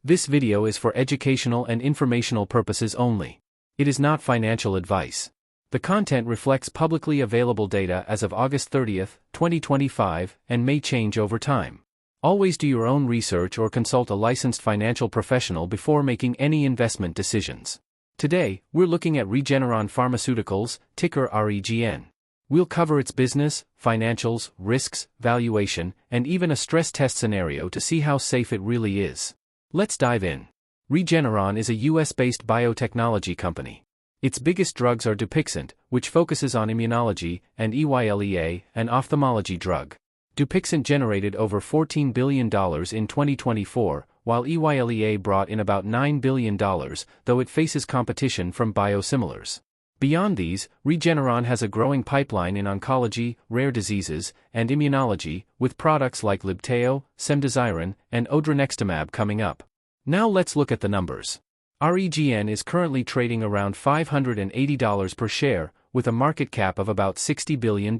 This video is for educational and informational purposes only. It is not financial advice. The content reflects publicly available data as of August 30, 2025, and may change over time. Always do your own research or consult a licensed financial professional before making any investment decisions. Today, we're looking at Regeneron Pharmaceuticals, ticker REGN. We'll cover its business, financials, risks, valuation, and even a stress test scenario to see how safe it really is. Let's dive in. Regeneron is a US-based biotechnology company. Its biggest drugs are Dupixent, which focuses on immunology, and EYLEA, an ophthalmology drug. Dupixent generated over $14 billion in 2024, while EYLEA brought in about $9 billion, though it faces competition from biosimilars. Beyond these, Regeneron has a growing pipeline in oncology, rare diseases, and immunology, with products like Libtayo, cemdisiran, and odronextamab coming up. Now let's look at the numbers. REGN is currently trading around $580 per share, with a market cap of about $60 billion.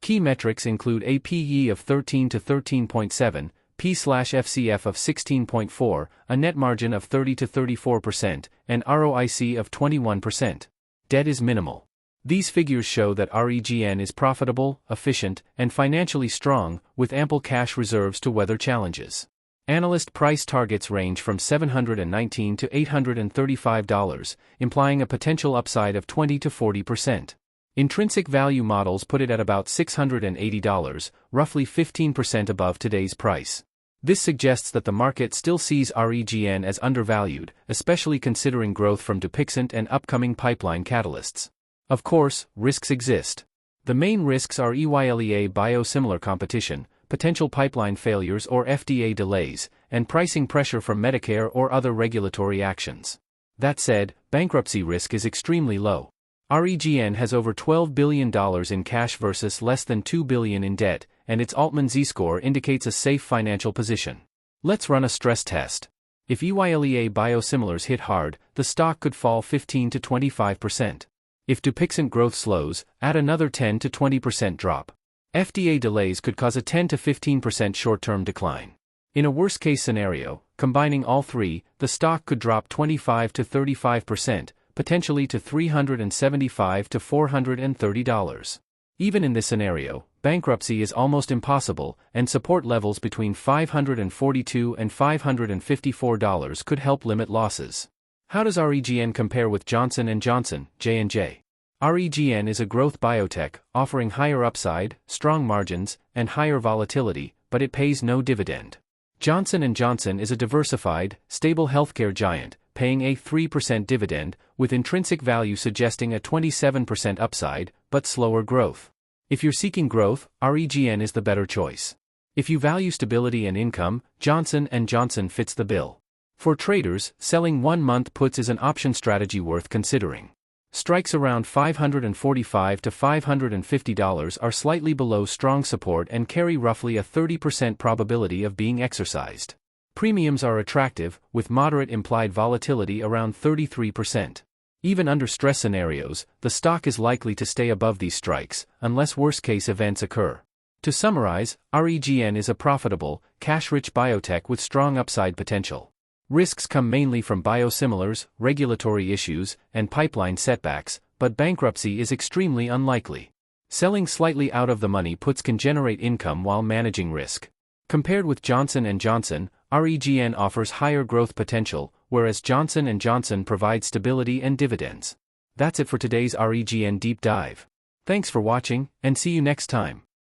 Key metrics include a PE of 13 to 13.7, P/FCF of 16.4, a net margin of 30 to 34%, and ROIC of 21%. Debt is minimal. These figures show that REGN is profitable, efficient, and financially strong, with ample cash reserves to weather challenges. Analyst price targets range from $719 to $835, implying a potential upside of 20 to 40%. Intrinsic value models put it at about $680, roughly 15% above today's price. This suggests that the market still sees REGN as undervalued, especially considering growth from Dupixent and upcoming pipeline catalysts. Of course, risks exist. The main risks are EYLEA biosimilar competition, potential pipeline failures or FDA delays, and pricing pressure from Medicare or other regulatory actions. That said, bankruptcy risk is extremely low. REGN has over $12 billion in cash versus less than $2 billion in debt, and its Altman Z-score indicates a safe financial position. Let's run a stress test. If EYLEA biosimilars hit hard, the stock could fall 15 to 25%. If Dupixent growth slows, add another 10 to 20% drop. FDA delays could cause a 10 to 15% short-term decline. In a worst-case scenario, combining all three, the stock could drop 25 to 35%, potentially to $375 to $430. Even in this scenario, bankruptcy is almost impossible, and support levels between $542 and $554 could help limit losses. How does REGN compare with Johnson & Johnson, J&J? REGN is a growth biotech, offering higher upside, strong margins, and higher volatility, but it pays no dividend. Johnson & Johnson is a diversified, stable healthcare giant, paying a 3% dividend, with intrinsic value suggesting a 27% upside, but slower growth. If you're seeking growth, REGN is the better choice. If you value stability and income, Johnson & Johnson fits the bill. For traders, selling 1-month puts is an option strategy worth considering. Strikes around $545 to $550 are slightly below strong support and carry roughly a 30% probability of being exercised. Premiums are attractive, with moderate implied volatility around 33%. Even under stress scenarios, the stock is likely to stay above these strikes, unless worst-case events occur. To summarize, REGN is a profitable, cash-rich biotech with strong upside potential. Risks come mainly from biosimilars, regulatory issues, and pipeline setbacks, but bankruptcy is extremely unlikely. Selling slightly out of the money puts can generate income while managing risk. Compared with Johnson & Johnson, REGN offers higher growth potential, whereas Johnson & Johnson provides stability and dividends. That's it for today's REGN deep dive. Thanks for watching, and see you next time.